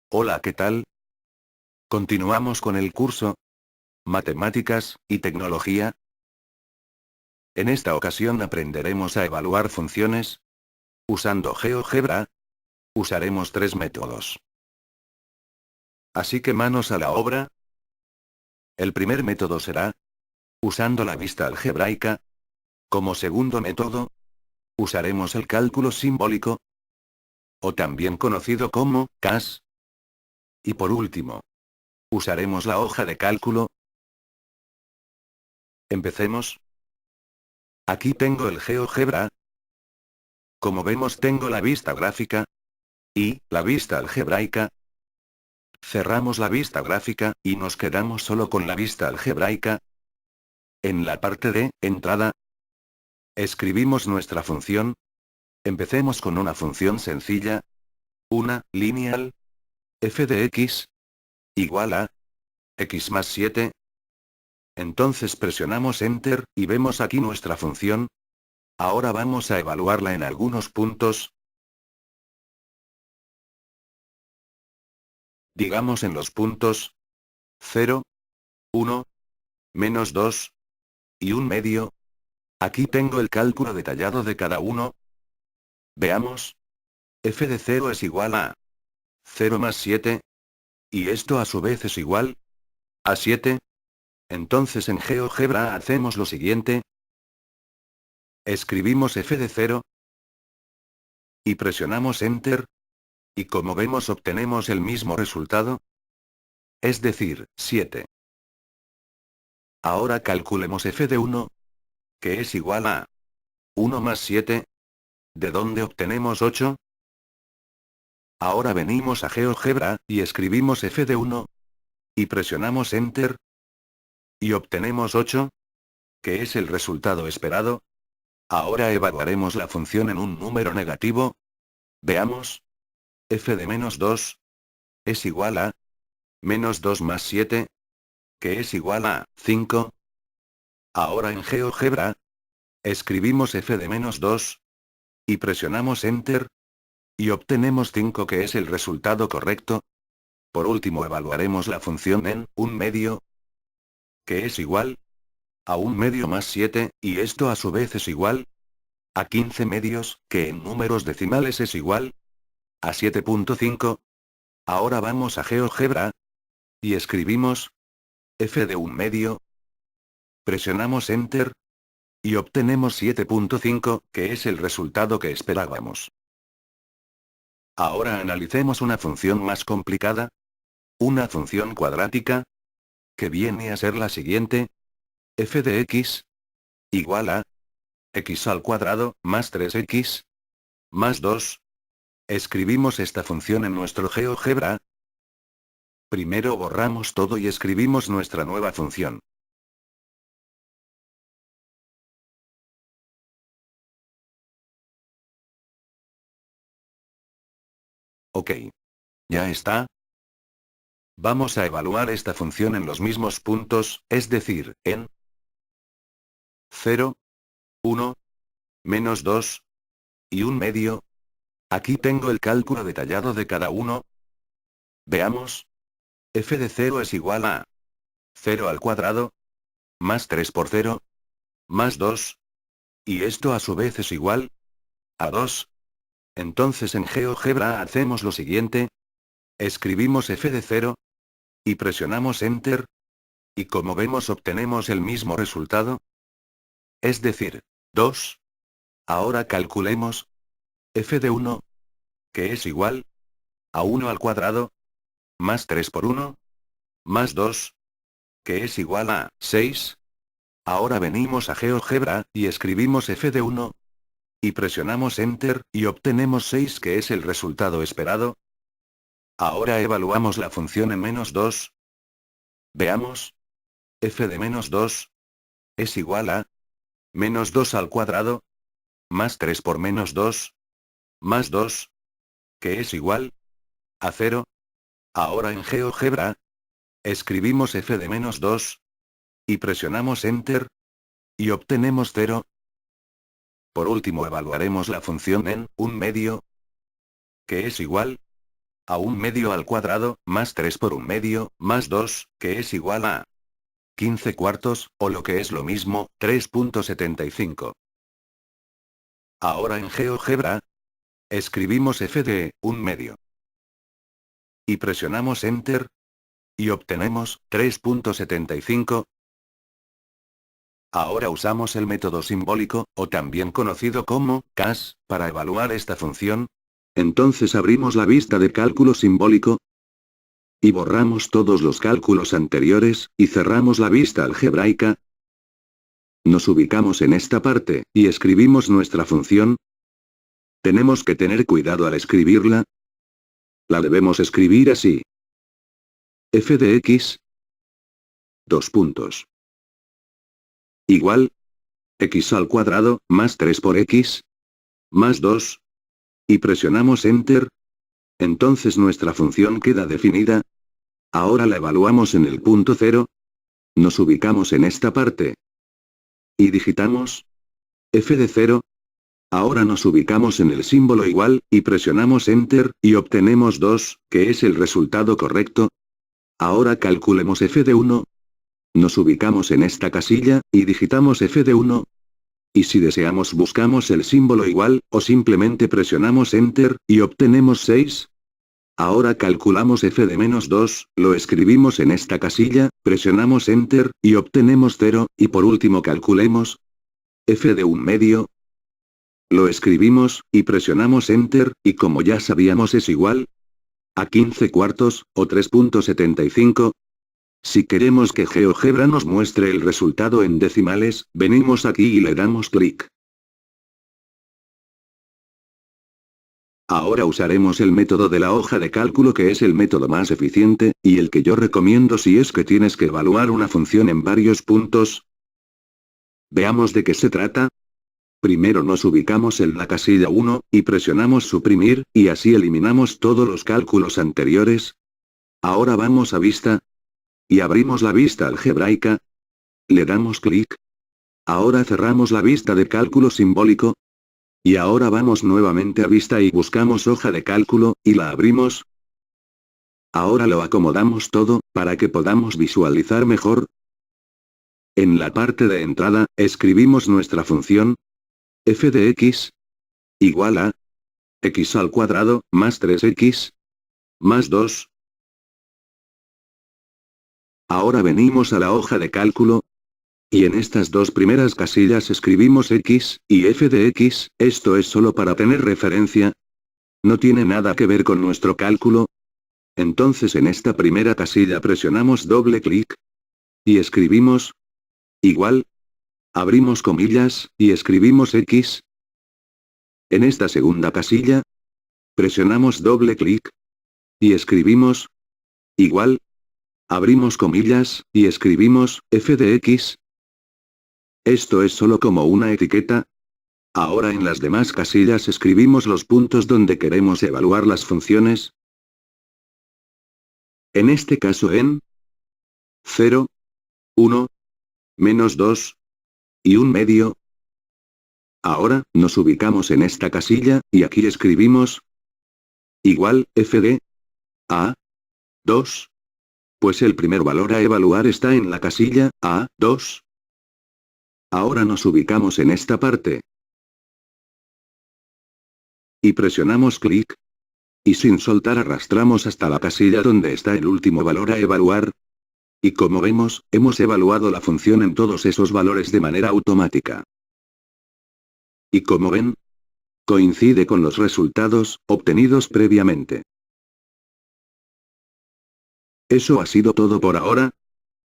Hola, ¿qué tal? Continuamos con el curso Matemáticas y Tecnología. En esta ocasión aprenderemos a evaluar funciones usando GeoGebra. Usaremos tres métodos. Así que manos a la obra. El primer método será usando la vista algebraica. Como segundo método, usaremos el cálculo simbólico, o también conocido como CAS. Y por último, usaremos la hoja de cálculo. Empecemos. Aquí tengo el GeoGebra. Como vemos, tengo la vista gráfica y la vista algebraica. Cerramos la vista gráfica y nos quedamos solo con la vista algebraica. En la parte de entrada, escribimos nuestra función. Empecemos con una función sencilla. Una lineal f de x igual a x más 7. Entonces presionamos Enter y vemos aquí nuestra función. Ahora vamos a evaluarla en algunos puntos. Digamos en los puntos 0, 1, menos 2 y 1 medio. Aquí tengo el cálculo detallado de cada uno. Veamos. F de 0 es igual a 0 más 7. Y esto a su vez es igual a 7. Entonces en GeoGebra hacemos lo siguiente. Escribimos F de 0. Y presionamos Enter. Y como vemos obtenemos el mismo resultado. Es decir, 7. Ahora calculemos F de 1. Que es igual a 1 más 7. ¿De dónde obtenemos 8? Ahora venimos a GeoGebra, y escribimos F de 1. Y presionamos Enter. Y obtenemos 8. Que es el resultado esperado. Ahora evaluaremos la función en un número negativo. Veamos. F de menos 2. Es igual a menos 2 más 7. Que es igual a 5. Ahora en GeoGebra, escribimos F de menos 2. Y presionamos Enter. Y obtenemos 5, que es el resultado correcto. Por último evaluaremos la función en un medio. Que es igual a 1 medio más 7, y esto a su vez es igual a 15 medios, que en números decimales es igual a 7.5. Ahora vamos a GeoGebra. Y escribimos f de 1 medio. Presionamos Enter. Y obtenemos 7.5, que es el resultado que esperábamos. Ahora analicemos una función más complicada. Una función cuadrática. Que viene a ser la siguiente. F de x igual a x al cuadrado, más 3x, más 2. Escribimos esta función en nuestro GeoGebra. Primero borramos todo y escribimos nuestra nueva función. Ok. Ya está. Vamos a evaluar esta función en los mismos puntos, es decir, en 0, 1, menos 2 y 1 medio. Aquí tengo el cálculo detallado de cada uno. Veamos. F de 0 es igual a 0 al cuadrado, más 3 por 0, más 2. Y esto a su vez es igual a 2. Entonces en GeoGebra hacemos lo siguiente. Escribimos F de 0. Y presionamos Enter. Y como vemos obtenemos el mismo resultado. Es decir, 2. Ahora calculemos F de 1. Que es igual a 1 al cuadrado, más 3 por 1, más 2. Que es igual a 6. Ahora venimos a GeoGebra, y escribimos F de 1. Y presionamos Enter, y obtenemos 6, que es el resultado esperado. Ahora evaluamos la función en menos 2. Veamos. F de menos 2 es igual a menos 2 al cuadrado, más 3 por menos 2, más 2. Que es igual a 0. Ahora en GeoGebra, escribimos F de menos 2. Y presionamos Enter. Y obtenemos 0. Por último evaluaremos la función en un medio. Que es igual a 1/2 al cuadrado, más 3 por 1/2, más 2, que es igual a 15 cuartos, o lo que es lo mismo, 3.75. Ahora en GeoGebra, escribimos f de 1/2. Y presionamos Enter. Y obtenemos 3.75. Ahora usamos el método simbólico, o también conocido como CAS, para evaluar esta función. Entonces abrimos la vista de cálculo simbólico. Y borramos todos los cálculos anteriores, y cerramos la vista algebraica. Nos ubicamos en esta parte, y escribimos nuestra función. Tenemos que tener cuidado al escribirla. La debemos escribir así. F de x. Dos puntos. Igual. X al cuadrado, más 3 por x. Más 2. Y presionamos Enter. Entonces nuestra función queda definida. Ahora la evaluamos en el punto 0. Nos ubicamos en esta parte. Y digitamos f de 0. Ahora nos ubicamos en el símbolo igual, y presionamos Enter, y obtenemos 2, que es el resultado correcto. Ahora calculemos f de 1. Nos ubicamos en esta casilla, y digitamos f de 1. Y si deseamos buscamos el símbolo igual, o simplemente presionamos Enter, y obtenemos 6. Ahora calculamos f de menos 2, lo escribimos en esta casilla, presionamos Enter, y obtenemos 0, y por último calculemos f de 1/2. Lo escribimos, y presionamos Enter, y como ya sabíamos es igual a 15 cuartos, o 3.75. Si queremos que GeoGebra nos muestre el resultado en decimales, venimos aquí y le damos clic. Ahora usaremos el método de la hoja de cálculo, que es el método más eficiente, y el que yo recomiendo si es que tienes que evaluar una función en varios puntos. Veamos de qué se trata. Primero nos ubicamos en la casilla 1, y presionamos suprimir, y así eliminamos todos los cálculos anteriores. Ahora vamos a vista. Y abrimos la vista algebraica. Le damos clic. Ahora cerramos la vista de cálculo simbólico. Y ahora vamos nuevamente a vista y buscamos hoja de cálculo, y la abrimos. Ahora lo acomodamos todo, para que podamos visualizar mejor. En la parte de entrada, escribimos nuestra función. F de x. Igual a x al cuadrado, más 3x. Más 2. Ahora venimos a la hoja de cálculo. Y en estas dos primeras casillas escribimos x, y f de x, esto es solo para tener referencia. No tiene nada que ver con nuestro cálculo. Entonces en esta primera casilla presionamos doble clic. Y escribimos igual. Abrimos comillas, y escribimos x. En esta segunda casilla, presionamos doble clic. Y escribimos igual. Abrimos comillas, y escribimos f de x. Esto es solo como una etiqueta. Ahora en las demás casillas escribimos los puntos donde queremos evaluar las funciones. En este caso en 0, 1, menos 2, y 1/2. Ahora, nos ubicamos en esta casilla, y aquí escribimos igual, f de a 2. Pues el primer valor a evaluar está en la casilla a 2. Ahora nos ubicamos en esta parte. Y presionamos clic. Y sin soltar arrastramos hasta la casilla donde está el último valor a evaluar. Y como vemos, hemos evaluado la función en todos esos valores de manera automática. Y como ven, coincide con los resultados obtenidos previamente. Eso ha sido todo por ahora.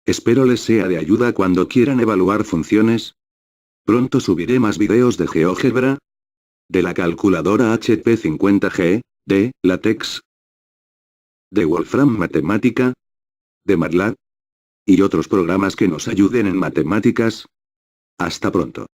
Espero les sea de ayuda cuando quieran evaluar funciones. Pronto subiré más videos de GeoGebra, de la calculadora HP 50G, de LaTeX, de Wolfram Matemática, de MATLAB, y otros programas que nos ayuden en matemáticas. Hasta pronto.